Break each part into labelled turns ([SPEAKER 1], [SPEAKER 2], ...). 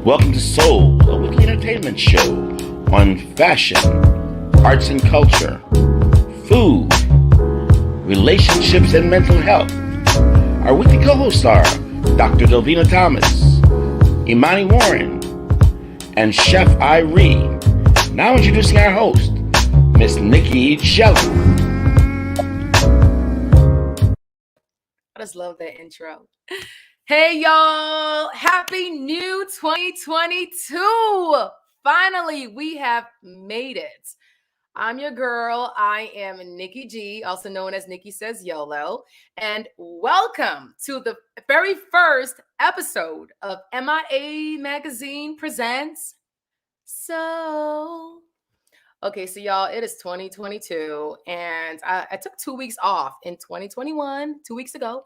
[SPEAKER 1] Welcome to Soul, a weekly entertainment show on fashion, arts and culture, food, relationships, and mental health. Our weekly co-hosts are Dr. Delvena Thomas, Imani Warren, and Chef Irie. Now introducing our host, Miss Nicky Gelin.
[SPEAKER 2] I just love that intro. Hey, y'all. Happy new 2022. Finally, we have made it. I'm your girl. I am Nicky G, also known as Nicky Says YOLO. And welcome to the very first episode of MIA Magazine Presents So. Okay, so y'all, it is 2022, and I took 2 weeks off in 2021, 2 weeks ago.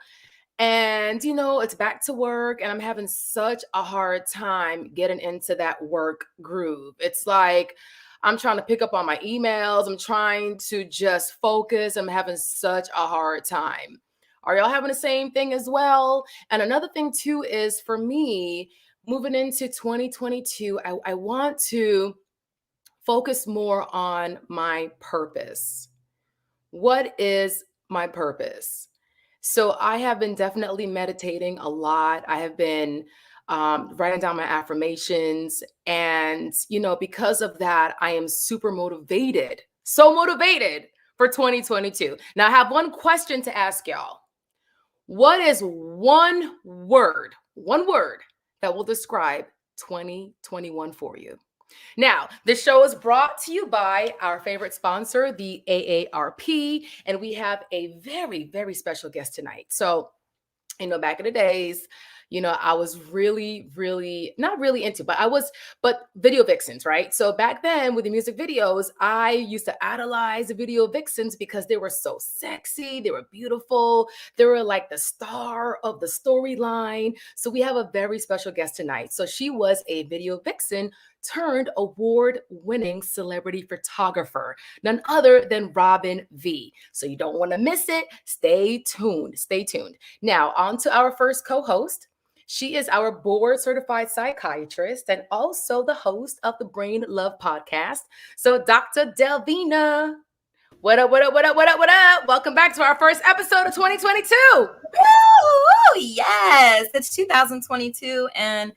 [SPEAKER 2] And, it's back to work, and I'm having such a hard time getting into that work groove. It's like I'm trying to pick up on my emails. I'm trying to just focus. I'm having such a hard time. Are y'all having the same thing as well? And another thing, too, is for me, moving into 2022, I want to focus more on my purpose. What is my purpose? So I have been definitely meditating a lot. I have been writing down my affirmations. And, because of that, I am super motivated, so motivated for 2022. Now, I have one question to ask y'all. What is one word that will describe 2021 for you? Now, the show is brought to you by our favorite sponsor, the AARP, and we have a very, very special guest tonight. So, back in the days, I was really, really not really into, but video vixens, right? So back then with the music videos, I used to idolize the video vixens because they were so sexy, they were beautiful, they were like the star of the storyline. So we have a very special guest tonight. So she was a video vixen turned award-winning celebrity photographer, none other than Robin V. So you don't want to miss it. Stay tuned. Stay tuned. Now, on to our first co-host. She is our board-certified psychiatrist and also the host of the Brain Love podcast. So, Dr. Delvena, what up, what up, what up, what up, what up? Welcome back to our first episode of 2022.
[SPEAKER 3] Woo! Yes, it's 2022, and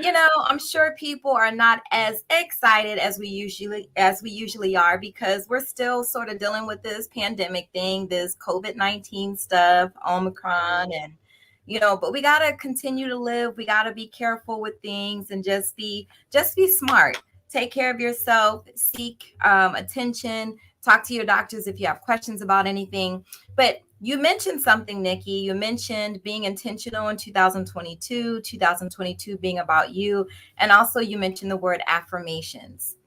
[SPEAKER 3] I'm sure people are not as excited as we usually are because we're still sort of dealing with this pandemic thing, this COVID-19 stuff, Omicron, and but we got to continue to live. We got to be careful with things and just be smart. Take care of yourself, seek attention, talk to your doctors if you have questions about anything. But you mentioned something, Nikki. You mentioned being intentional in 2022 being about you. And also you mentioned the word affirmations.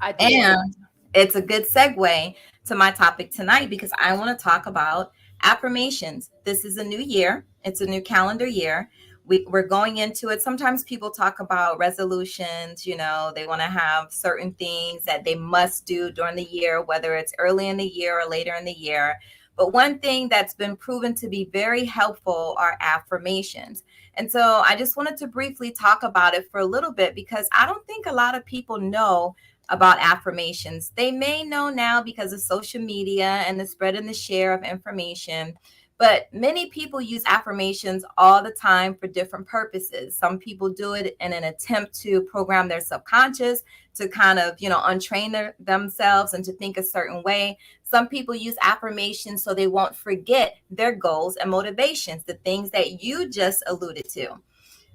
[SPEAKER 2] I did.
[SPEAKER 3] And it's a good segue to my topic tonight because I want to talk about affirmations. This is a new year. It's a new calendar year. We're going into it. Sometimes people talk about resolutions, they want to have certain things that they must do during the year, whether it's early in the year or later in the year. But one thing that's been proven to be very helpful are affirmations. And so I just wanted to briefly talk about it for a little bit because I don't think a lot of people know about affirmations. They may know now because of social media and the spread and the share of information. But many people use affirmations all the time for different purposes. Some people do it in an attempt to program their subconscious to kind of, untrain themselves and to think a certain way. Some people use affirmations so they won't forget their goals and motivations, the things that you just alluded to.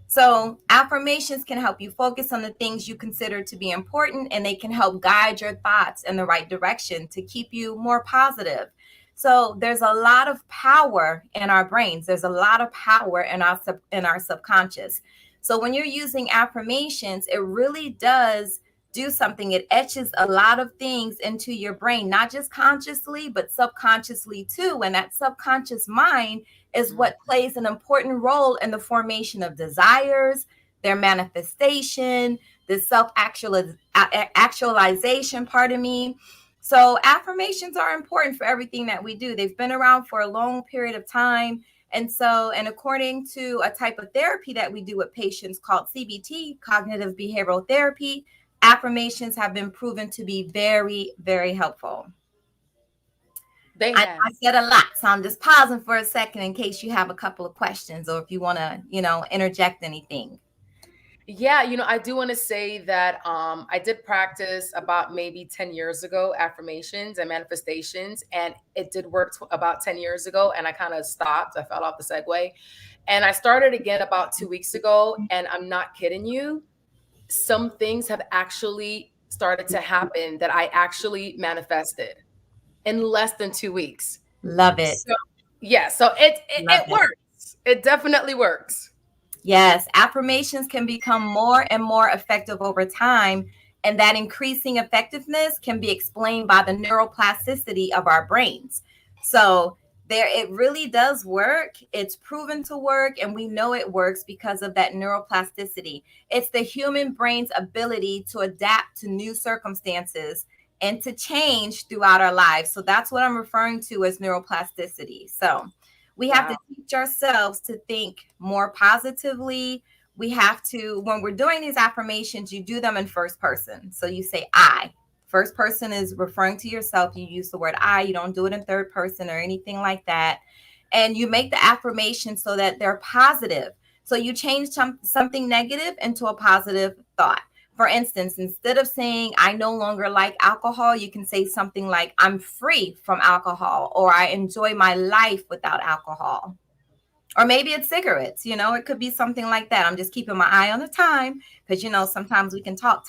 [SPEAKER 3] So affirmations can help you focus on the things you consider to be important, and they can help guide your thoughts in the right direction to keep you more positive. So there's a lot of power in our brains. There's a lot of power in our subconscious. So when you're using affirmations, it really does do something. It etches a lot of things into your brain, not just consciously, but subconsciously too. And that subconscious mind is what plays an important role in the formation of desires, their manifestation, the self-actualization, So affirmations are important for everything that we do. They've been around for a long period of time. And according to a type of therapy that we do with patients called CBT, cognitive behavioral therapy, affirmations have been proven to be very, very helpful.
[SPEAKER 2] They
[SPEAKER 3] I
[SPEAKER 2] have.
[SPEAKER 3] said a lot, so I'm just pausing for a second in case you have a couple of questions or if you want to, interject anything.
[SPEAKER 2] Yeah, I do want to say that I did practice about maybe 10 years ago affirmations and manifestations, and it did work about 10 years ago, and I kind of stopped. I fell off the segue. And I started again about 2 weeks ago, and I'm not kidding you. Some things have actually started to happen that I actually manifested in less than 2 weeks.
[SPEAKER 3] Love it.
[SPEAKER 2] So yeah, so it
[SPEAKER 3] Love it.
[SPEAKER 2] works. It definitely works.
[SPEAKER 3] Yes, affirmations can become more and more effective over time, and that increasing effectiveness can be explained by the neuroplasticity of our brains. So there, it really does work. It's proven to work, and we know it works because of that neuroplasticity. It's the human brain's ability to adapt to new circumstances and to change throughout our lives. So that's what I'm referring to as neuroplasticity. So we have to
[SPEAKER 2] Wow.
[SPEAKER 3] teach ourselves to think more positively. We have to, when we're doing these affirmations, you do them in first person. So you say I. First person is referring to yourself. You use the word I. You don't do it in third person or anything like that. And you make the affirmation so that they're positive. So you change something negative into a positive thought. For instance, instead of saying, I no longer like alcohol, you can say something like, I'm free from alcohol, or I enjoy my life without alcohol. Or maybe it's cigarettes, it could be something like that. I'm just keeping my eye on the time because, sometimes we can talk.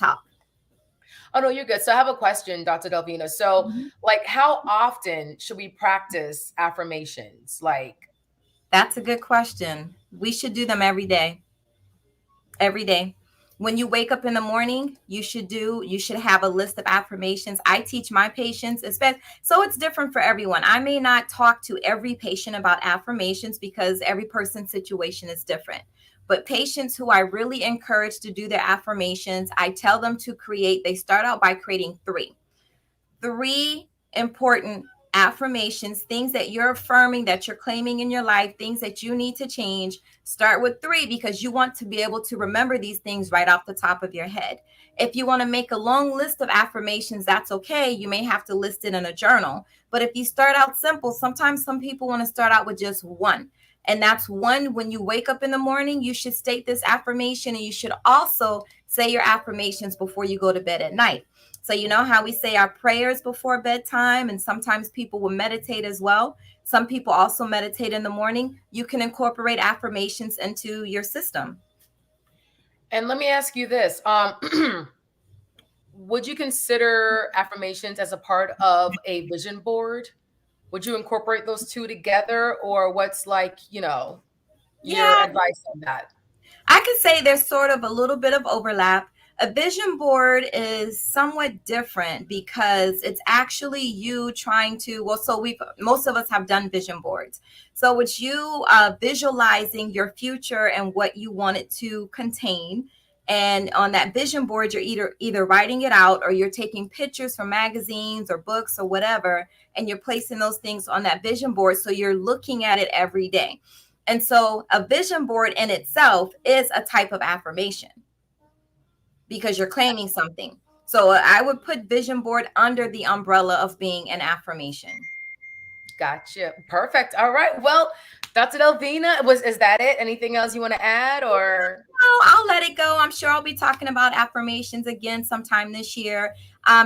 [SPEAKER 2] Oh no, you're good. So I have a question, Dr. Delvena. So, like, how often should we practice affirmations? Like,
[SPEAKER 3] That's a good question. We should do them every day. Every day. When you wake up in the morning, you should have a list of affirmations. I teach my patients, especially, so it's different for everyone. I may not talk to every patient about affirmations because every person's situation is different. But patients who I really encourage to do their affirmations, I tell them they start out by creating three important affirmations, things that you're affirming, that you're claiming in your life, things that you need to change. Start with 3 because you want to be able to remember these things right off the top of your head. If you want to make a long list of affirmations, that's okay. You may have to list it in a journal. But if you start out simple, sometimes some people want to start out with just one. And that's one. When you wake up in the morning, you should state this affirmation, and you should also say your affirmations before you go to bed at night. So you know how we say our prayers before bedtime, and sometimes people will meditate as well. Some people also meditate in the morning. You can incorporate affirmations into your system.
[SPEAKER 2] and let me ask you this. Would you consider affirmations as a part of a vision board? Would you incorporate those two together, or what's like, your
[SPEAKER 3] Yeah,
[SPEAKER 2] advice on that?
[SPEAKER 3] I could say there's sort of a little bit of overlap. A vision board is somewhat different because it's actually you trying to, most of us have done vision boards. So it's you visualizing your future and what you want it to contain. And on that vision board, you're either writing it out or you're taking pictures from magazines or books or whatever, and you're placing those things on that vision board. So you're looking at it every day. And so a vision board in itself is a type of affirmation because you're claiming something. So I would put vision board under the umbrella of being an affirmation.
[SPEAKER 2] Gotcha. Perfect. All right. Well, Dr. Delvena, is that it? Anything else you want to add, or?
[SPEAKER 3] No, I'll let it go. I'm sure I'll be talking about affirmations again sometime this year.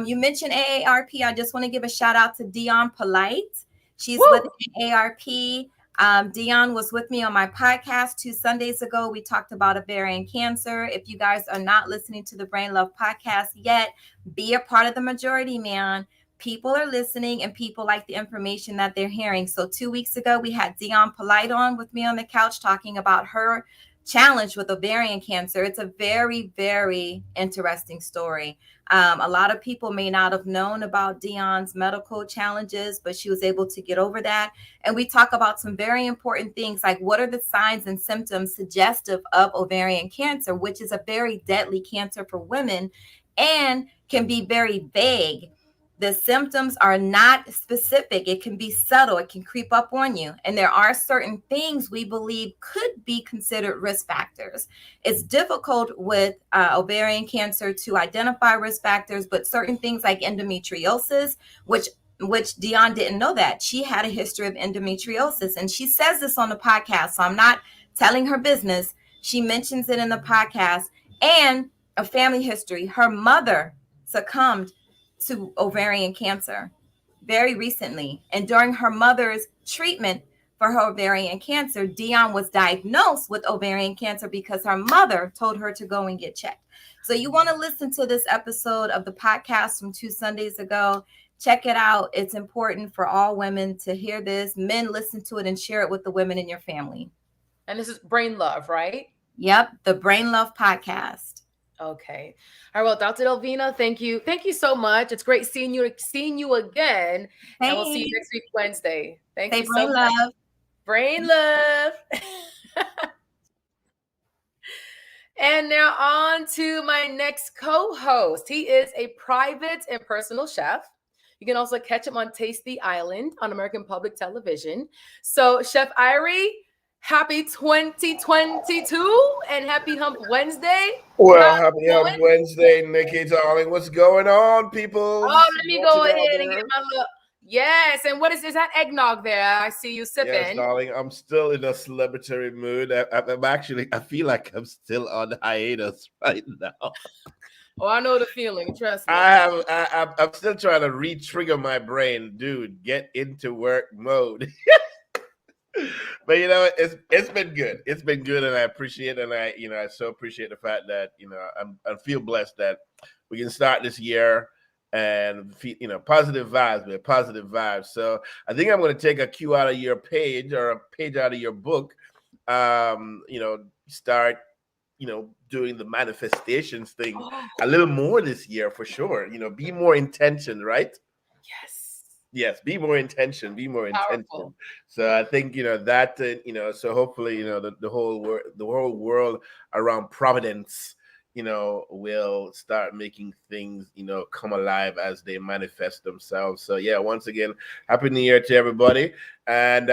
[SPEAKER 3] You mentioned AARP. I just want to give a shout out to Dion Polite. She's
[SPEAKER 2] Woo!
[SPEAKER 3] with AARP. Dion was with me on my podcast 2 Sundays ago. We talked about ovarian cancer. If you guys are not listening to the Brain Love podcast yet, be a part of the majority, man. People are listening and people like the information that they're hearing. So 2 weeks ago, we had Dion Polite on with me on the couch talking about her challenge with ovarian cancer. It's a very, very interesting story. A lot of people may not have known about Dion's medical challenges, but she was able to get over that. And we talk about some very important things like what are the signs and symptoms suggestive of ovarian cancer, which is a very deadly cancer for women and can be very vague. The symptoms are not specific. It can be subtle. It can creep up on you. And there are certain things we believe could be considered risk factors. It's difficult with ovarian cancer to identify risk factors, but certain things like endometriosis, which Dion didn't know that she had a history of endometriosis. And she says this on the podcast. So I'm not telling her business. She mentions it in the podcast, and a family history. Her mother succumbed to ovarian cancer very recently. And during her mother's treatment for her ovarian cancer, Dion was diagnosed with ovarian cancer because her mother told her to go and get checked. So you want to listen to this episode of the podcast from 2 Sundays ago. Check it out. It's important for all women to hear this. Men, listen to it and share it with the women in your family.
[SPEAKER 2] And this is Brain Love, right?
[SPEAKER 3] Yep, the Brain Love Podcast.
[SPEAKER 2] Okay. All right. Well, Dr. Delvena, thank you. Thank you so much. It's great seeing you again.
[SPEAKER 3] Hey.
[SPEAKER 2] And we'll see you next week, Wednesday. Thank you
[SPEAKER 3] Brain
[SPEAKER 2] so
[SPEAKER 3] love.
[SPEAKER 2] much. Brain love. And now on to my next co-host. He is a private and personal chef. You can also catch him on Tasty Island on American Public Television. So, Chef Irie, happy 2022 and happy Hump Wednesday.
[SPEAKER 4] Well, happy Hump Wednesday, Nicky, darling. What's going on, people?
[SPEAKER 2] Oh, let me go ahead and get my look. Yes, and what is that eggnog there? I see you sipping.
[SPEAKER 4] Yes, darling. I'm still in a celebratory mood. I feel like I'm still on hiatus right now.
[SPEAKER 2] Oh, I know the feeling. Trust me.
[SPEAKER 4] I'm still trying to re-trigger my brain, dude. Get into work mode. But you know, it's been good. It's been good, and I appreciate it. And I so appreciate the fact that I feel blessed that we can start this year and positive vibes, man, positive vibes. So I think I'm going to take a cue out of your page or a page out of your book. Start doing the manifestations thing a little more this year for sure. Be more intention, right? Yes, be more intention.
[SPEAKER 2] Powerful.
[SPEAKER 4] So I think that so hopefully the whole world around Providence will start making things come alive as they manifest themselves. So yeah, once again, happy New Year to everybody. And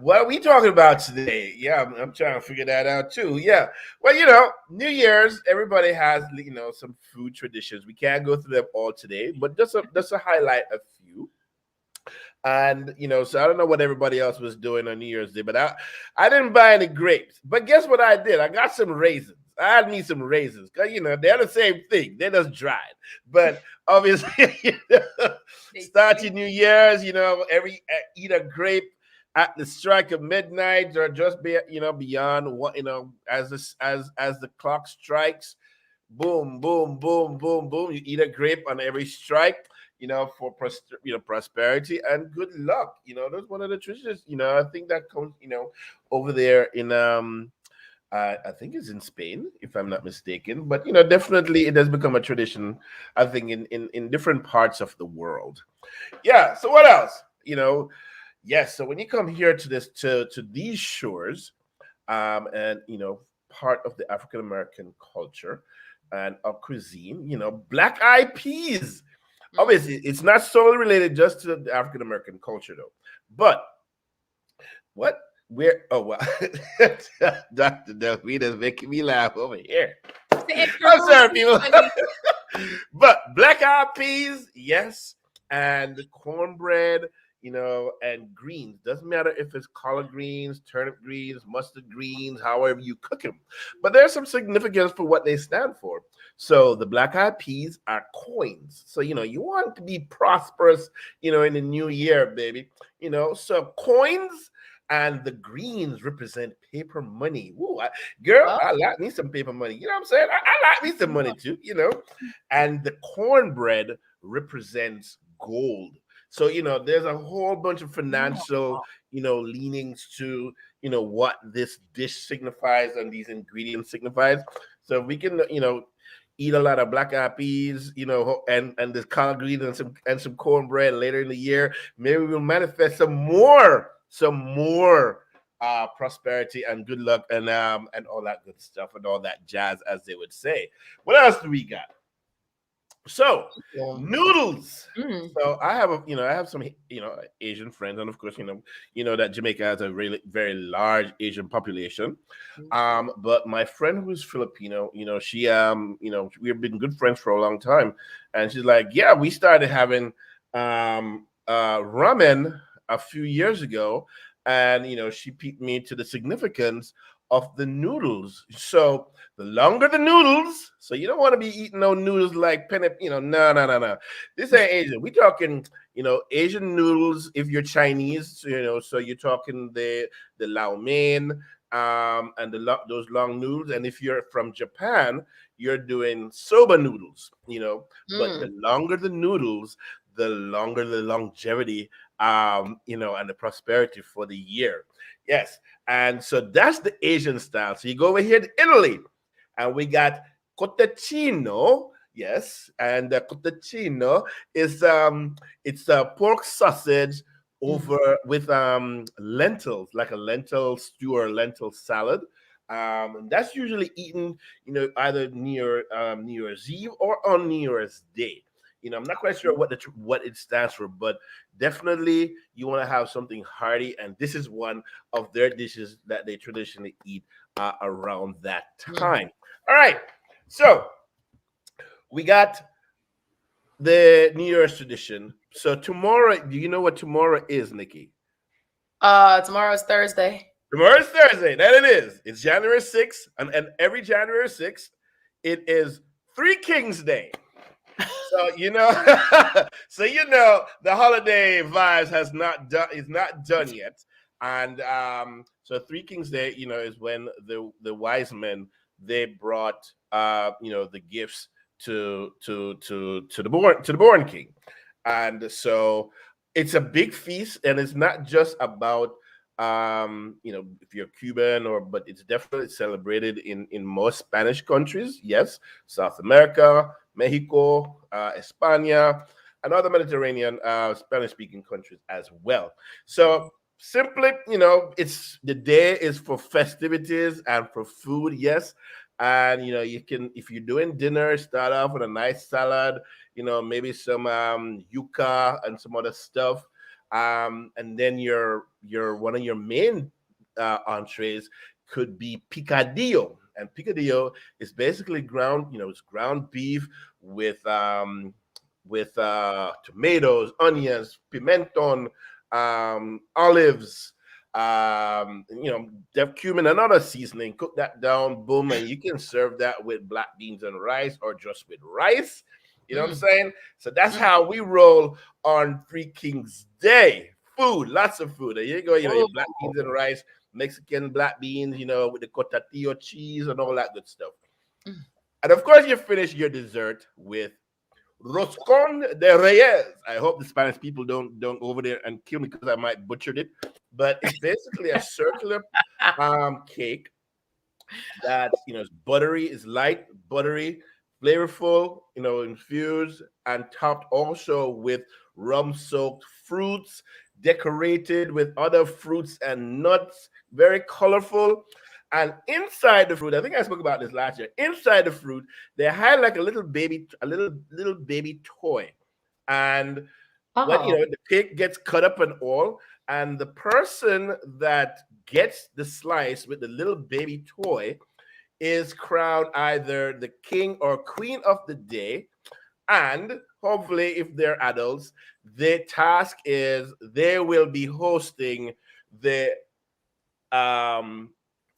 [SPEAKER 4] what are we talking about today? Yeah, I'm trying to figure that out too. Yeah, well, New Year's, everybody has some food traditions. We can't go through them all today, but just to highlight a few. And so I don't know what everybody else was doing on New Year's Day, but I didn't buy any grapes. But guess what I did? I got some raisins. I had me some raisins because they're the same thing. They're just dried. But obviously, start your New Year's. Eat a grape at the strike of midnight, or just beyond what as the clock strikes. Boom, boom, boom, boom, boom. You eat a grape on every strike. For prosperity and good luck. That's one of the traditions. I think that comes over there in I think it's in Spain, if I'm not mistaken. But definitely it has become a tradition, I think, in different parts of the world. Yeah. So what else? Yes. So when you come here to these shores, and part of the African American culture and our cuisine, black-eyed peas. Obviously, it's not solely related just to the African American culture, though. But Dr. Delvena is making me laugh over here. I'm sorry, people. But black-eyed peas, yes, and cornbread, and greens. Doesn't matter if it's collard greens, turnip greens, mustard greens, however you cook them. But there's some significance for what they stand for. So the black-eyed peas are coins. So, you want to be prosperous, in the new year, baby. So coins and the greens represent paper money. Ooh, I like me some paper money. You know what I'm saying? I like me some money too, And the cornbread represents gold. So, there's a whole bunch of financial, leanings to, what this dish signifies and these ingredients signifies. So we can, eat a lot of black-eyed peas, and this collard green and some cornbread later in the year. Maybe we'll manifest some more prosperity and good luck and all that good stuff and all that jazz, as they would say. What else do we got? So
[SPEAKER 2] Cool.
[SPEAKER 4] noodles.
[SPEAKER 2] Mm.
[SPEAKER 4] So I have I have some Asian friends, and of course that Jamaica has a really very large Asian population. But my friend who's Filipino, she we've been good friends for a long time, and she's like, yeah, we started having ramen a few years ago, and she piqued me to the significance of the noodles. So the longer the noodles, so you don't want to be eating no noodles like penne, no, no, no, no. This ain't Asian. We talking, Asian noodles. If you're Chinese, so you're talking the lao mein, and those long noodles. And if you're from Japan, you're doing soba noodles. But the
[SPEAKER 2] Mm.
[SPEAKER 4] longer the noodles, the longer the longevity, and the prosperity for the year. Yes, and so that's the Asian style. So you go over here to Italy, and we got cotechino. Yes, and cotechino is it's a pork sausage
[SPEAKER 2] Mm.
[SPEAKER 4] over with lentils, like a lentil stew or lentil salad. And that's usually eaten, either near New Year's Eve or on New Year's Day. I'm not quite sure what it stands for, but definitely you want to have something hearty, and this is one of their dishes that they traditionally eat around that
[SPEAKER 2] Mm.
[SPEAKER 4] time. All right, so we got the New Year's tradition. So tomorrow, do you know what tomorrow is, Nikki?
[SPEAKER 2] Tomorrow's Thursday.
[SPEAKER 4] Tomorrow's Thursday. That it is. It's January 6th, and every January 6th, it is Three Kings Day. So the holiday vibes is not done yet, and so Three Kings Day, is when the wise men they brought the gifts to the born king, and so it's a big feast, and it's not just about if you're Cuban but it's definitely celebrated in most Spanish countries. Yes, South America, Mexico, España, and other Mediterranean Spanish-speaking countries as well. So simply, it's the day is for festivities and for food. Yes, and you can, if you're doing dinner, start off with a nice salad. Maybe some yuca and some other stuff. And then your one of your main entrees could be picadillo, and picadillo is basically ground, it's ground beef with tomatoes, onions, pimenton, olives, cumin and other seasoning. Cook that down, boom, and you can serve that with black beans and rice, or just with rice. You know what I'm
[SPEAKER 2] Mm.
[SPEAKER 4] saying? So that's
[SPEAKER 2] Mm.
[SPEAKER 4] how we roll on Three Kings Day. Food, lots of food. There you go. Your black beans and
[SPEAKER 2] Oh.
[SPEAKER 4] rice, Mexican black beans, with the cotatillo cheese and all that good stuff.
[SPEAKER 2] Mm.
[SPEAKER 4] And of course, you finish your dessert with Roscon de Reyes. I hope the Spanish people don't go over there and kill me because I might butchered it. But it's basically a circular cake that is buttery, is light, buttery, flavorful, infused and topped also with rum-soaked fruits, decorated with other fruits and nuts, very colorful. And inside the fruit, I think I spoke about this last year. Inside the fruit, they had like a little baby toy, and when
[SPEAKER 2] Oh.
[SPEAKER 4] the cake gets cut up and all, and the person that gets the slice with the little baby toy is crowned either the king or queen of the day. And hopefully, if they're adults, their task is they will be hosting the um,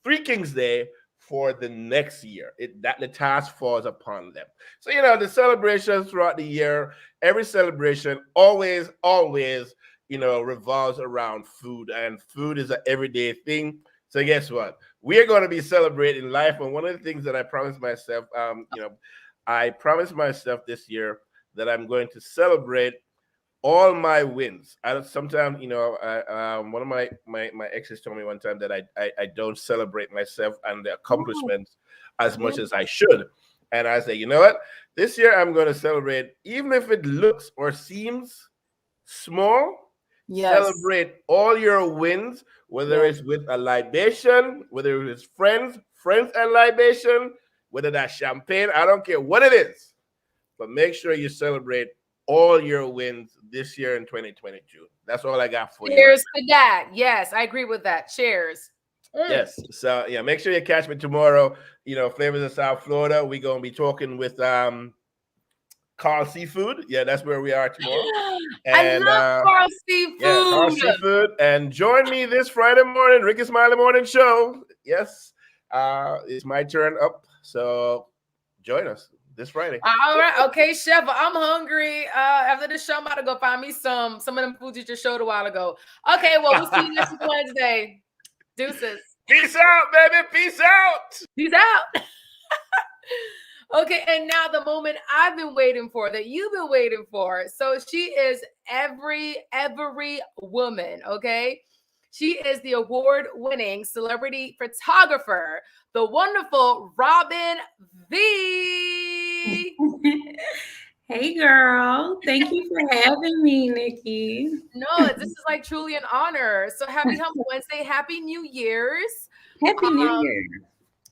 [SPEAKER 4] Three Kings Day for the next year. That the task falls upon them. So the celebrations throughout the year, every celebration always revolves around food, and food is an everyday thing. So guess what? We are going to be celebrating life, and one of the things that I promised myself, I promised myself this year that I'm going to celebrate all my wins. I sometimes, one of my exes told me one time that I don't celebrate myself and the
[SPEAKER 2] Oh.
[SPEAKER 4] accomplishments as
[SPEAKER 2] Yeah.
[SPEAKER 4] much as I should. And I say, you know what? This year I'm going to celebrate, even if it looks or seems small.
[SPEAKER 2] Yes.
[SPEAKER 4] Celebrate all your wins, whether
[SPEAKER 2] Yes.
[SPEAKER 4] it's with a libation, whether it's friends and libation, whether that's champagne. I don't care what it is. but make sure you celebrate all your wins this year in 2022. That's all I got for you.
[SPEAKER 2] Cheers to that. Yes, I agree with that. Cheers.
[SPEAKER 4] Yes. So yeah, make sure you catch me tomorrow. Flavors of South Florida. We're gonna be talking with Carl Seafood. Yeah, that's where we are tomorrow.
[SPEAKER 2] I love Carl Seafood.
[SPEAKER 4] Yeah, Carl Seafood. And join me this Friday morning, Ricky Smiley Morning Show. Yes. It's my turn up. So join us this Friday.
[SPEAKER 2] All right. Okay, Chef. I'm hungry. After the show, I'm about to go find me some of them foods you just showed a while ago. Okay, well, we'll see you next Wednesday. Deuces.
[SPEAKER 4] Peace out, baby. Peace out.
[SPEAKER 2] Peace out. Okay, and now the moment I've been waiting for, that you've been waiting for. So she is every woman, okay? She is the award-winning celebrity photographer, the wonderful Robin V.
[SPEAKER 5] Hey, girl. Thank you for having me, Nikki.
[SPEAKER 2] No, this is like truly an honor. So happy Hump Wednesday. Happy New Year's.
[SPEAKER 5] Happy New Year.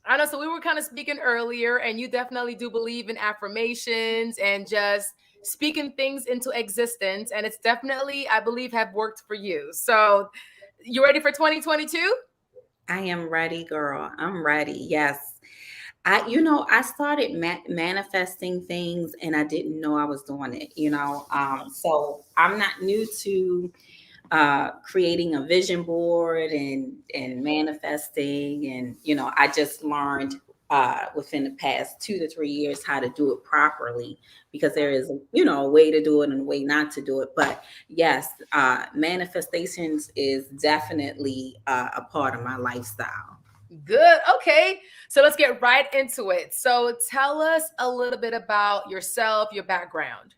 [SPEAKER 2] I know. So we were kind of speaking earlier, and you definitely do believe in affirmations and just speaking things into existence. And it's definitely, I believe, have worked for you. So you ready for 2022?
[SPEAKER 5] I am ready, girl. I'm ready. Yes. I started manifesting things and I didn't know I was doing it, so I'm not new to creating a vision board and manifesting. And, I just learned within the past 2 to 3 years how to do it properly, because there is, a way to do it and a way not to do it. But yes, manifestations is definitely a part of my lifestyle.
[SPEAKER 2] Good. Okay. So let's get right into it. So tell us a little bit about yourself, your background.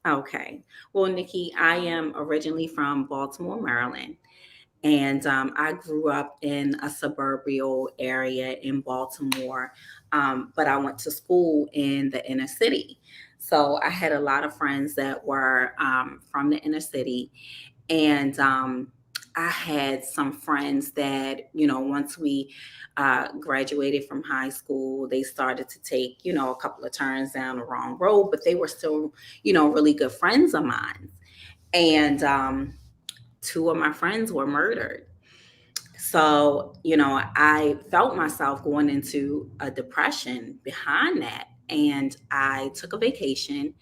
[SPEAKER 5] Okay. Well, Nikki, I am originally from Baltimore, Maryland. And I grew up in a suburban area in Baltimore, but I went to school in the inner city. So I had a lot of friends that were from the inner city. And I had some friends that, once we graduated from high school, they started to take, a couple of turns down the wrong road, but they were still, really good friends of mine. And 2 of my friends were murdered. So, I felt myself going into a depression behind that. And I took a vacation.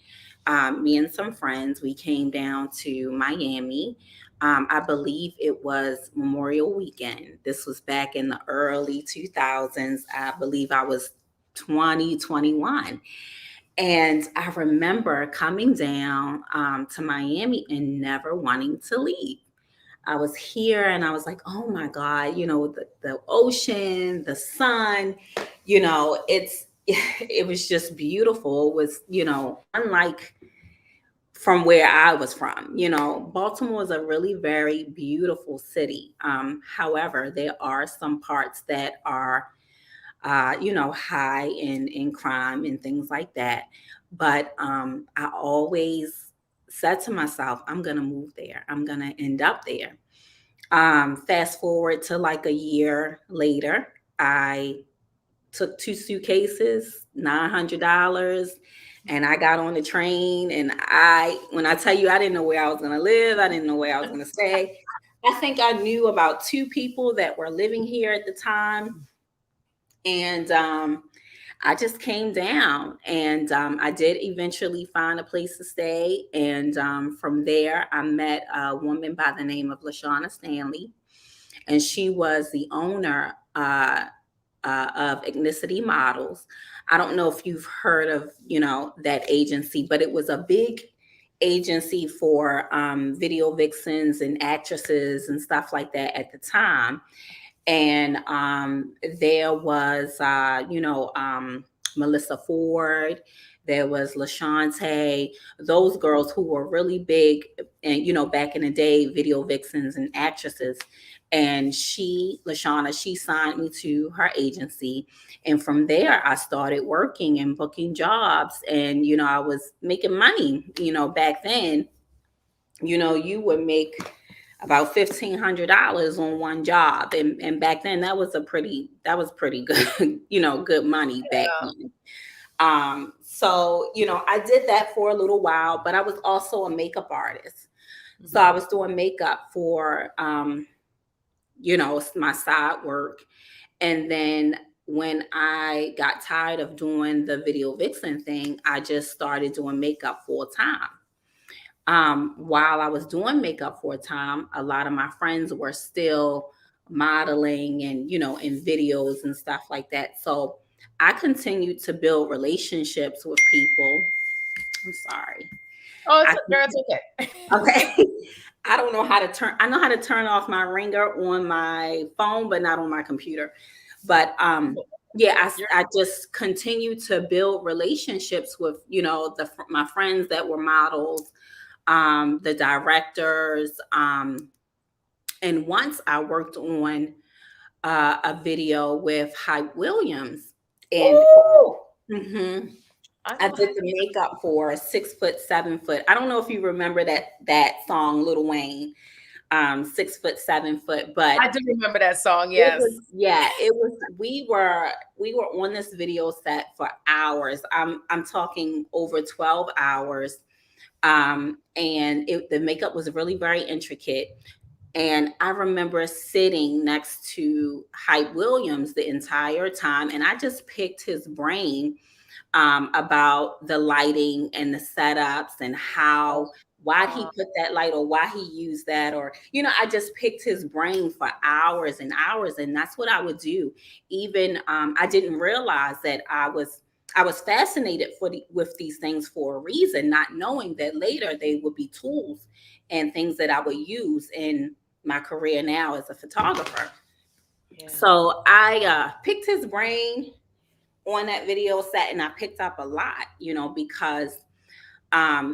[SPEAKER 5] Me and some friends, we came down to Miami. I believe it was Memorial Weekend. This was back in the early 2000s. I believe I was 21. And I remember coming down to Miami and never wanting to leave. I was here and I was like, oh my God, the ocean, the sun, it was just beautiful. It was, unlike from where I was from. Baltimore is a really very beautiful city. However, there are some parts that are, high in crime and things like that. But I always said to myself, I'm going to move there. I'm going to end up there. Fast forward to like a year later, I took 2 suitcases, $900, and I got on the train. And when I tell you, I didn't know where I was going to live. I didn't know where I was going to stay. I think I knew about 2 people that were living here at the time. And I just came down, and I did eventually find a place to stay. And from there, I met a woman by the name of LaShawna Stanley, and she was the owner of Ethnicity Models. I don't know if you've heard of, that agency, but it was a big agency for video vixens and actresses and stuff like that at the time. And there was, Melissa Ford, there was LaShante, those girls who were really big and, back in the day, video vixens and actresses. And LaShawna, she signed me to her agency. And from there, I started working and booking jobs. And, I was making money, back then. You would make about $1,500 on one job. And back then that was pretty good, good money back then. So, I did that for a little while, but I was also a makeup artist. So I was doing makeup for, my side work. And then when I got tired of doing the video vixen thing, I just started doing makeup full time. While I was doing makeup for a time, a lot of my friends were still modeling and, in videos and stuff like that. So I continued to build relationships with people. I'm sorry.
[SPEAKER 2] Oh,
[SPEAKER 5] I,
[SPEAKER 2] girl, it's okay.
[SPEAKER 5] okay. I don't know how to I know how to turn off my ringer on my phone, but not on my computer. But yeah, I just continue to build relationships with, my friends that were models, the directors. And once I worked on a video with Hype Williams, and mhm, I did the makeup for 6', 7'. I don't know if you remember that song, Lil Wayne, 6', 7'. But
[SPEAKER 2] I do remember that song. Yes.
[SPEAKER 5] It was. We were on this video set for hours. I'm talking over 12 hours. And the makeup was really very intricate. And I remember sitting next to Hype Williams the entire time, and I just picked his brain about the lighting and the setups and why he put that light or why he used that, or I just picked his brain for hours and hours, and that's what I would do. Even I didn't realize that I was fascinated with these things for a reason, not knowing that later they would be tools and things that I would use in my career now as a photographer. Yeah. So I picked his brain on that video set, and I picked up a lot, because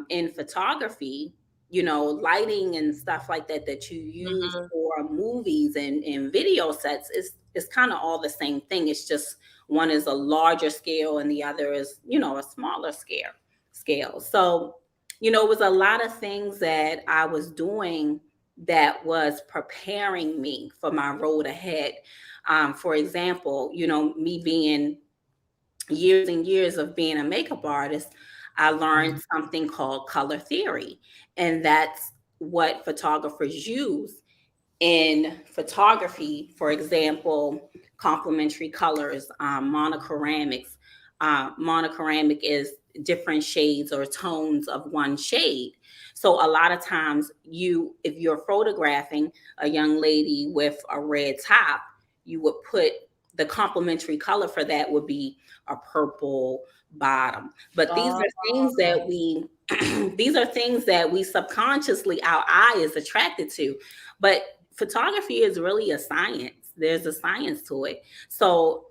[SPEAKER 5] in photography, lighting and stuff like that you use for movies and video sets is kind of all the same thing. It's just one is a larger scale and the other is, a smaller scale. So, it was a lot of things that I was doing that was preparing me for my road ahead. For example, me being years and years of being a makeup artist, I learned something called color theory. And that's what photographers use in photography. For example, complementary colors, monochromatics. Monochromatic is different shades or tones of one shade. So a lot of times if you're photographing a young lady with a red top, you would put the complementary color for that would be a purple bottom. But these are things that we subconsciously, our eye is attracted to. But photography is really a science. There's a science to it. So,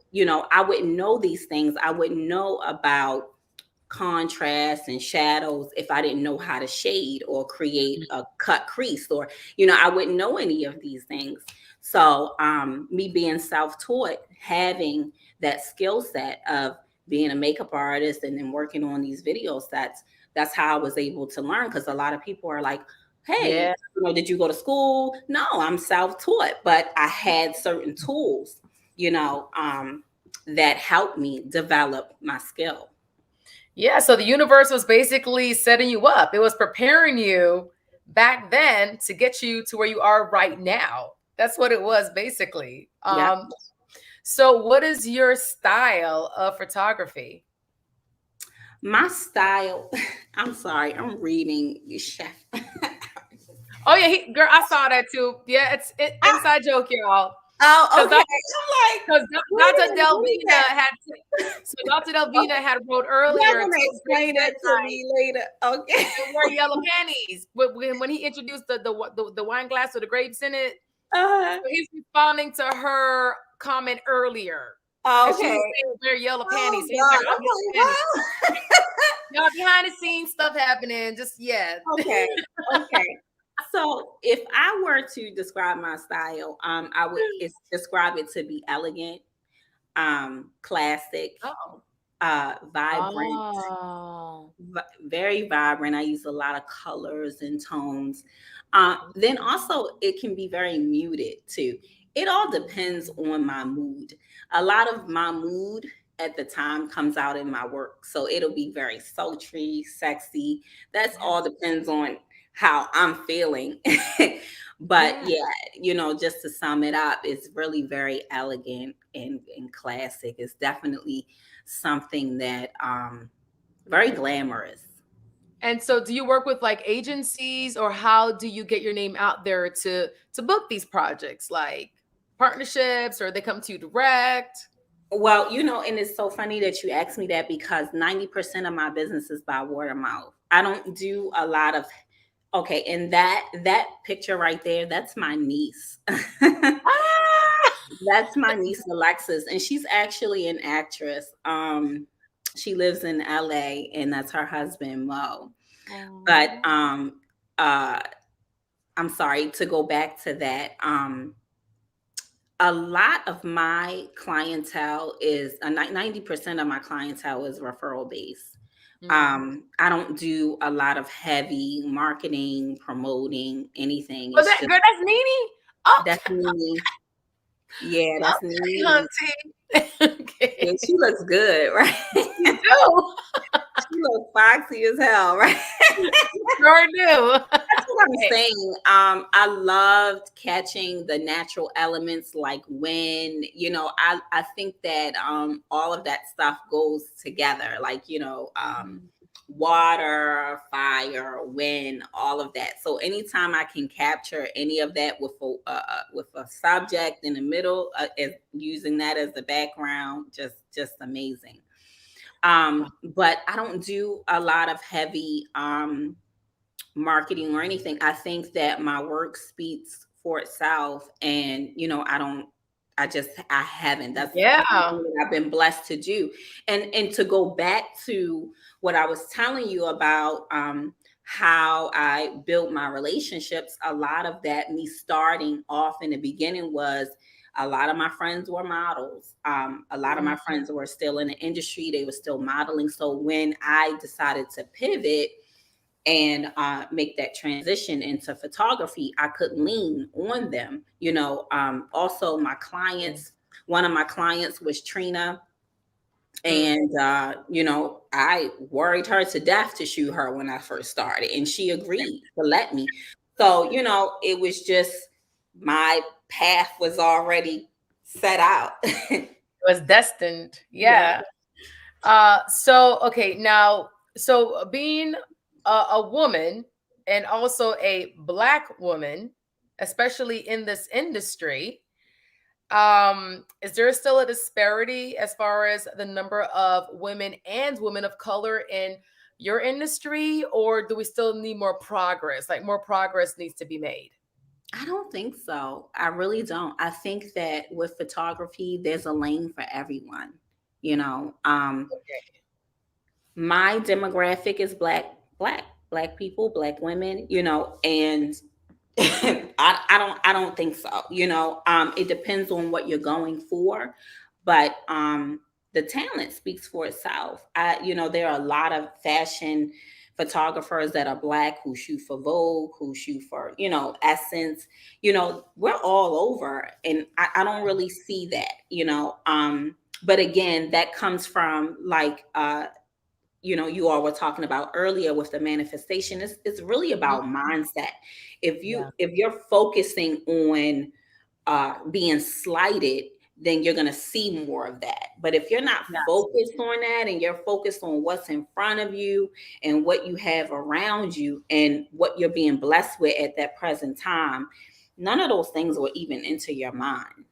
[SPEAKER 5] I wouldn't know these things. I wouldn't know about contrast and shadows if I didn't know how to shade or create a cut crease, or, I wouldn't know any of these things. So me being self-taught, having that skill set of being a makeup artist and then working on these video sets, that's how I was able to learn. Because a lot of people are like, hey, did you go to school? No, I'm self-taught, but I had certain tools, that helped me develop my skill.
[SPEAKER 2] Yeah, so the universe was basically setting you up. It was preparing you back then to get you to where you are right now. That's what it was, basically. So what is your style of photography?
[SPEAKER 5] My style, I'm sorry, I'm reading Chef.
[SPEAKER 2] Oh yeah, girl, I saw that too. Yeah, it's inside joke, y'all.
[SPEAKER 5] Oh, okay.
[SPEAKER 2] Because Dr. Delvena had wrote earlier.
[SPEAKER 5] You're gonna explain that to me later. Okay.
[SPEAKER 2] They wear yellow panties. When he introduced the wine glass with the grapes in it, so he's responding to her comment earlier.
[SPEAKER 5] Oh, okay.
[SPEAKER 2] She was saying wear yellow panties. So y'all behind the scenes stuff happening. Just
[SPEAKER 5] Okay. So if I were to describe my style, I would describe it to be elegant, classic, vibrant, very vibrant. I use a lot of colors and tones. Then also it can be very muted too. It all depends on my mood. A lot of my mood at the time comes out in my work. So it'll be very sultry, sexy. That's all depends on how I'm feeling. But
[SPEAKER 2] Yeah.
[SPEAKER 5] yeah, you know, just to sum it up, it's really very elegant and classic. It's definitely something that very glamorous.
[SPEAKER 2] And so do you work with like agencies, or how do you get your name out there to book these projects, like partnerships, or they come to you direct?
[SPEAKER 5] Well, you know, and it's so funny that you asked me that because 90% of my business is by word of mouth. I don't do a lot of okay, and that picture right there, that's my niece.
[SPEAKER 2] Ah!
[SPEAKER 5] That's my niece Alexis, and she's actually an actress. She lives in LA, and that's her husband Mo. But
[SPEAKER 2] Aw.
[SPEAKER 5] uh I'm sorry to go back to that. A lot of my clientele is 90% of my clientele is referral based. I don't do a lot of heavy marketing, promoting anything.
[SPEAKER 2] Oh,
[SPEAKER 5] It's
[SPEAKER 2] that
[SPEAKER 5] just
[SPEAKER 2] girl, that's Nene. Oh,
[SPEAKER 5] that's me. Yeah, that's
[SPEAKER 2] okay,
[SPEAKER 5] me.
[SPEAKER 2] hunty.
[SPEAKER 5] Yeah,
[SPEAKER 2] Okay.
[SPEAKER 5] she looks good, right?
[SPEAKER 2] You do.
[SPEAKER 5] She looks foxy as hell, right?
[SPEAKER 2] Sure do.
[SPEAKER 5] That's what I'm
[SPEAKER 2] Okay.
[SPEAKER 5] saying. I loved catching the natural elements like wind. You know, I think that all of that stuff goes together. Like, you know, water, fire, wind, all of that. So anytime I can capture any of that with a subject in the middle, using that as the background, just amazing. But I don't do a lot of heavy marketing or anything. I think that my work speaks for itself, and you know, I haven't. That's
[SPEAKER 2] Yeah.
[SPEAKER 5] something that I've been blessed to do. And to go back to what I was telling you about how I built my relationships, a lot of that me starting off in the beginning was a lot of my friends were models. A lot of my friends were still in the industry. They were still modeling. So when I decided to pivot and make that transition into photography, I could lean on them. You know, also my clients, one of my clients was Trina. And, you know, I worried her to death to shoot her when I first started, and she agreed to let me. So, you know, it was just my path was already set out.
[SPEAKER 2] It was destined.
[SPEAKER 5] Yeah.
[SPEAKER 2] Yeah. So okay, now, so being a woman and also a Black woman, especially in this industry, is there still a disparity as far as the number of women and women of color in your industry, or do we still need more progress? Like, more progress needs to be made.
[SPEAKER 5] I don't think so. I really don't. I think that with photography, there's a lane for everyone. You know, my demographic is black people, black women, you know, and I don't think so. You know, it depends on what you're going for, but the talent speaks for itself. You know, there are a lot of fashion photographers that are black who shoot for Vogue, who shoot for, you know, Essence. You know, we're all over, and I don't really see that. You know, but again, that comes from like you know, you all were talking about earlier with the manifestation. It's really
[SPEAKER 2] Mhm.
[SPEAKER 5] about mindset.
[SPEAKER 2] Yeah.
[SPEAKER 5] If you're focusing on being slighted, then you're going to see more of that. But if you're not
[SPEAKER 2] Yes.
[SPEAKER 5] focused on that, and you're focused on what's in front of you and what you have around you and what you're being blessed with at that present time, none of those things will even enter your mind.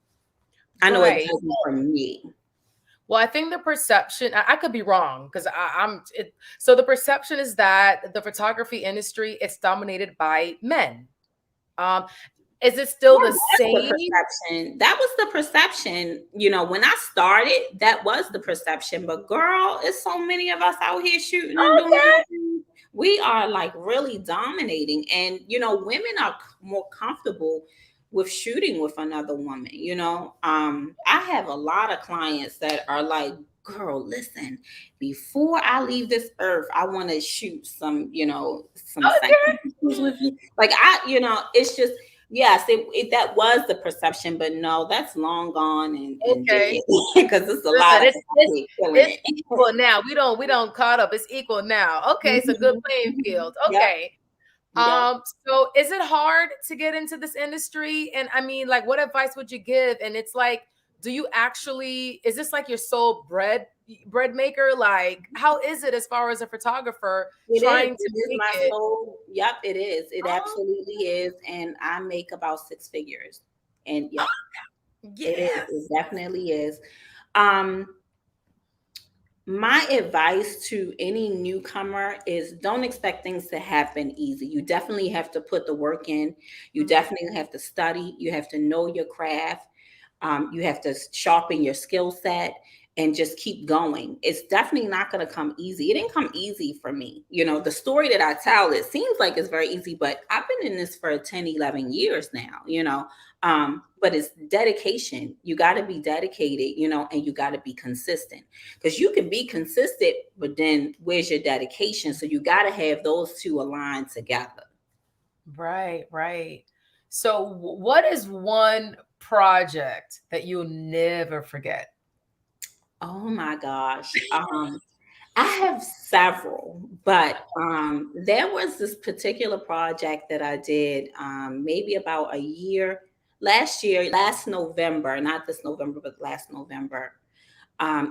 [SPEAKER 5] I know it
[SPEAKER 2] Right.
[SPEAKER 5] doesn't for me.
[SPEAKER 2] Well, I think the perception, I could be wrong because so the perception is that the photography industry is dominated by men. Um, is it still the
[SPEAKER 5] That's the
[SPEAKER 2] same?
[SPEAKER 5] perception. That was the perception. You know, when I started, that was the perception. But girl, it's so many of us out here shooting and doing
[SPEAKER 2] Okay.
[SPEAKER 5] things. We are like really dominating. And, you know, women are more comfortable with shooting with another woman. You know, I have a lot of clients that are like, girl, listen, before I leave this earth, I want to shoot some, you know, some sex
[SPEAKER 2] Okay.
[SPEAKER 5] pictures with you. Like you know, it's just Yes, that was the perception, but no, that's long gone and
[SPEAKER 2] Okay.
[SPEAKER 5] dead because it's a lot
[SPEAKER 2] Good.
[SPEAKER 5] of killing
[SPEAKER 2] It's
[SPEAKER 5] it.
[SPEAKER 2] equal now. We don't caught up. It's equal now. Okay, it's a good playing field.
[SPEAKER 5] Yep.
[SPEAKER 2] Okay.
[SPEAKER 5] Yep.
[SPEAKER 2] So is it hard to get into this industry? And I mean, like, what advice would you give? And it's like, do you actually, is this like your sole bread maker? Like, how is it as far as a photographer
[SPEAKER 5] It is.
[SPEAKER 2] trying to
[SPEAKER 5] It is
[SPEAKER 2] make
[SPEAKER 5] my
[SPEAKER 2] it?
[SPEAKER 5] soul. Yep, it is. It
[SPEAKER 2] Oh,
[SPEAKER 5] absolutely is. And I make about 6 figures. And yep, it is.
[SPEAKER 2] yes.
[SPEAKER 5] It definitely is. Um, my advice to any newcomer is don't expect things to happen easy. You definitely have to put the work in. You
[SPEAKER 2] Mhm.
[SPEAKER 5] definitely have to study. You have to know your craft. You have to sharpen your skill set and just keep going. It's definitely not going to come easy. It didn't come easy for me. You know, the story that I tell, it seems like it's very easy, but I've been in this for 10, 11 years now, you know. But it's dedication. You got to be dedicated, you know, and you got to be consistent because you can be consistent, but then where's your dedication? So you got to have those two aligned together.
[SPEAKER 2] Right, right. So what is one project that you'll never forget?
[SPEAKER 5] Oh my gosh. I have several, but there was this particular project that I did maybe about a year last year, last November, not this November, but last November.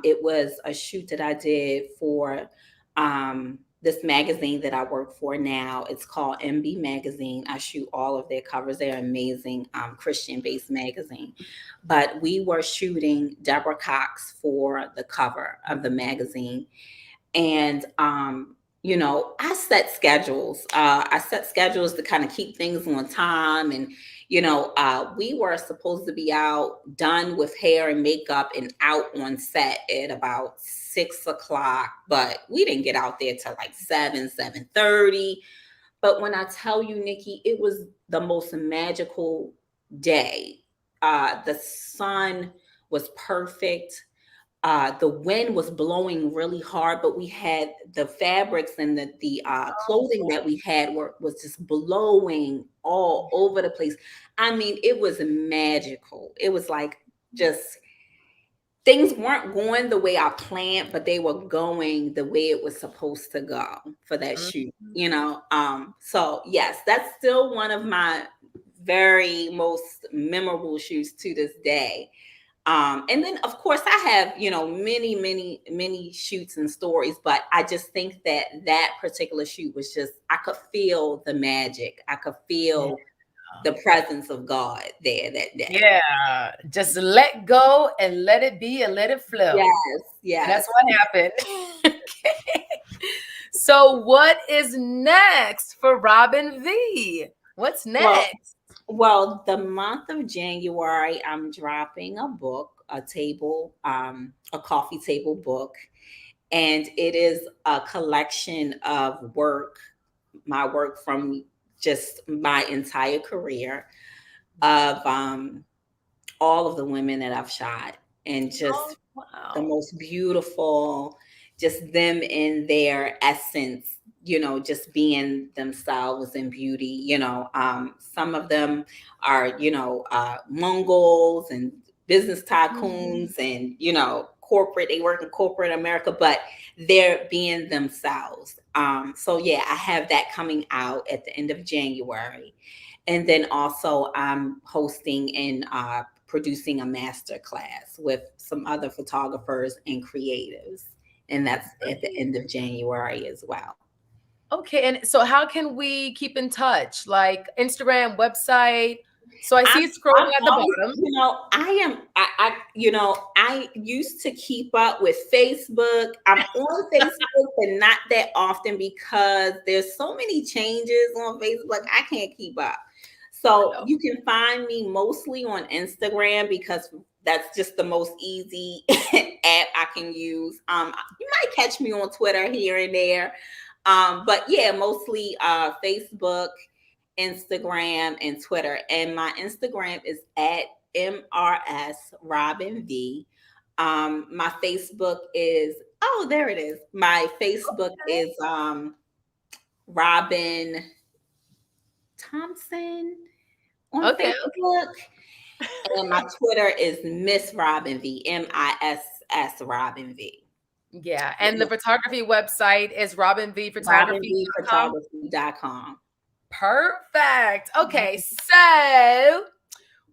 [SPEAKER 5] It was a shoot that I did for this magazine that I work for now. It's called MB Magazine. I shoot all of their covers. They're amazing Christian based magazine. But we were shooting Deborah Cox for the cover of the magazine. And you know, I set schedules to kind of keep things on time. And you know, we were supposed to be out done with hair and makeup and out on set at about 6 o'clock, but we didn't get out there till like 7:30. But when I tell you, Nikki, it was the most magical day. The sun was perfect. The wind was blowing really hard, but we had the fabrics and the clothing that we had was just blowing all over the place. I mean, it was magical. It was like just things weren't going the way I planned, but they were going the way it was supposed to go for that shoot, you know. So yes, that's still one of my very most memorable shoots to this day. And then of course I have, you know, many shoots and stories, but I just think that that particular shoot was just, I could feel the magic. I could
[SPEAKER 2] Yeah.
[SPEAKER 5] feel the presence of God there that day.
[SPEAKER 2] Yeah, just let go and let it be and let it flow.
[SPEAKER 5] Yes,
[SPEAKER 2] And that's
[SPEAKER 5] yes.
[SPEAKER 2] what happened. Okay. So what is next for Robin V? What's
[SPEAKER 5] Well,
[SPEAKER 2] next?
[SPEAKER 5] well, the month of January, I'm dropping a book, a coffee table book, and it is a collection of my work from just my entire career of all of the women that I've shot, and
[SPEAKER 2] Oh,
[SPEAKER 5] just the
[SPEAKER 2] wow.
[SPEAKER 5] most beautiful, just them in their essence, you know, just being themselves in beauty. You know, some of them are, you know, Mongols and business tycoons and, you know, they work in corporate America, but they're being themselves. So yeah, I have that coming out at the end of January. And then also I'm hosting and producing a master class with some other photographers and creatives. And that's at the end of January as well.
[SPEAKER 2] Okay, and so how can we keep in touch? Like Instagram, website? So I see
[SPEAKER 5] I'm,
[SPEAKER 2] it scrolling
[SPEAKER 5] I'm
[SPEAKER 2] at the
[SPEAKER 5] always,
[SPEAKER 2] bottom.
[SPEAKER 5] you know, you know, I used to keep up with Facebook. I'm on Facebook, but not that often because there's so many changes on Facebook. I can't keep up.
[SPEAKER 2] I
[SPEAKER 5] So
[SPEAKER 2] know.
[SPEAKER 5] you can find me mostly on Instagram because that's just the most easy app I can use. You might catch me on Twitter here and there. But yeah, mostly Facebook, Instagram, and Twitter. And my Instagram is at MRS Robin V. My Facebook is, oh, there it is. My Facebook
[SPEAKER 2] Okay.
[SPEAKER 5] is Robin Thompson. on
[SPEAKER 2] Okay.
[SPEAKER 5] Facebook. And my Twitter is Miss Robin V, MISS Robin V.
[SPEAKER 2] Yeah. And the photography website is robinvphotography.com.
[SPEAKER 5] RobinVphotography.com.
[SPEAKER 2] Perfect. Okay. So,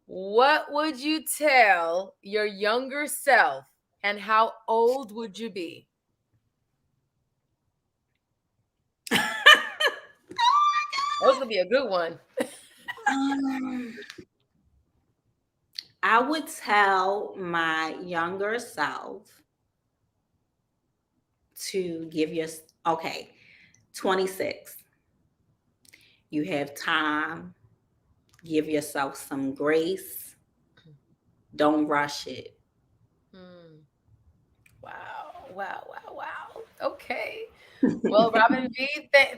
[SPEAKER 2] what would you tell your younger self, and how old would you be? That was going to be a good one.
[SPEAKER 5] I would tell my younger self to give your 26. You have time. Give yourself some grace. Don't rush it.
[SPEAKER 2] Wow. Wow. Wow. Wow. Okay. Well, Robin V,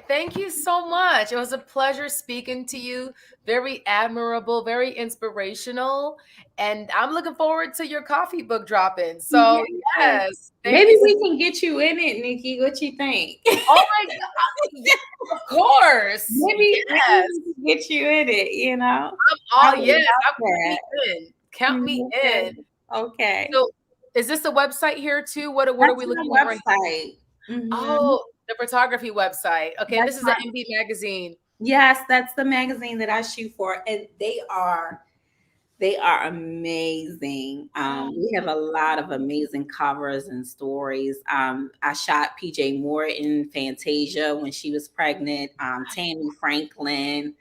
[SPEAKER 2] thank you so much. It was a pleasure speaking to you. Very admirable, very inspirational. And I'm looking forward to your coffee book dropping. So, yes.
[SPEAKER 5] Maybe we can get you in it, Nikki. What you think?
[SPEAKER 2] Oh, my God. Yeah, of course.
[SPEAKER 5] Maybe we can get you in it, you know?
[SPEAKER 2] Yes. Count me in.
[SPEAKER 5] Okay.
[SPEAKER 2] So, is this a website here too? What are we looking at?
[SPEAKER 5] Website. Mm-hmm.
[SPEAKER 2] Oh, the photography website. Okay, this is the MB magazine.
[SPEAKER 5] Yes, that's the magazine that I shoot for, and they are amazing. We have a lot of amazing covers and stories. I shot PJ Moore in Fantasia when she was pregnant. Tammy Franklin.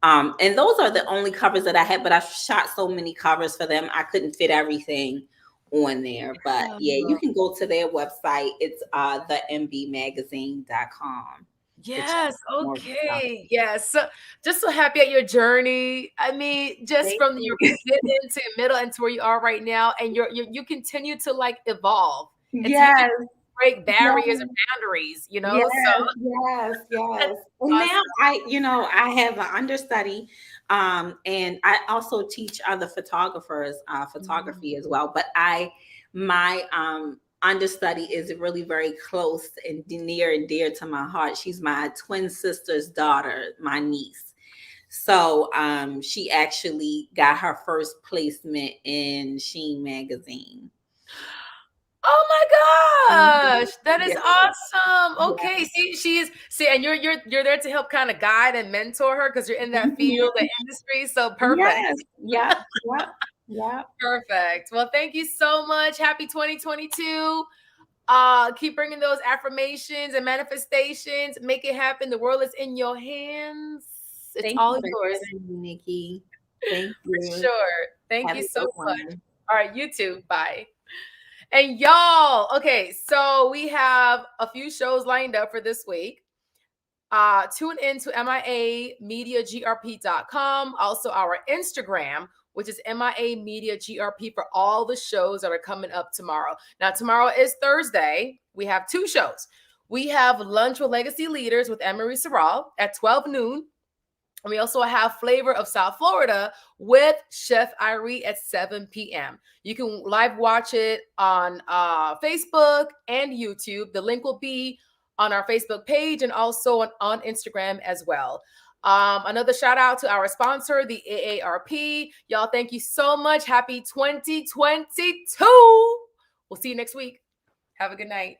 [SPEAKER 5] And those are the only covers that I had, but I've shot so many covers for them. I couldn't fit everything on there, but yeah, you can go to their website. It's the mbmagazine.com.
[SPEAKER 2] Yes. Okay. Yes. So, just so happy at your journey. I mean, just from your beginning to middle and to where you are right now, and you continue to like evolve.
[SPEAKER 5] Yes.
[SPEAKER 2] Break barriers and boundaries. You know.
[SPEAKER 5] Yes.
[SPEAKER 2] So
[SPEAKER 5] Yes. And now I have an understudy, and I also teach other photographers photography as well. But my understudy is really very close and near and dear to my heart. She's my twin sister's daughter, my niece. So she actually got her first placement in Sheen magazine.
[SPEAKER 2] Oh my gosh, that is awesome. Okay, see, and you're there to help kind of guide and mentor her because you're in that field, the industry. So perfect.
[SPEAKER 5] Yes. Yeah.
[SPEAKER 2] Perfect. Well, thank you so much. Happy 2022. Keep bringing those affirmations and manifestations. Make it happen. The world is in your hands. It's all yours,
[SPEAKER 5] Nikki. Thank you.
[SPEAKER 2] For sure. Thank you so much. All right, you too. Bye. And y'all, okay, so we have a few shows lined up for this week. Tune in to MIAmediagrp.com. Also our Instagram, which is MIA Media GRP, for all the shows that are coming up tomorrow. Now, tomorrow is Thursday. We have two shows. We have Lunch with Legacy Leaders with Anne-Marie Serral at 12 noon. And we also have Flavor of South Florida with Chef Irie at 7 p.m. You can live watch it on Facebook and YouTube. The link will be on our Facebook page and also on Instagram as well. Another shout out to our sponsor, the AARP. Y'all, thank you so much. Happy 2022. We'll see you next week. Have a good night.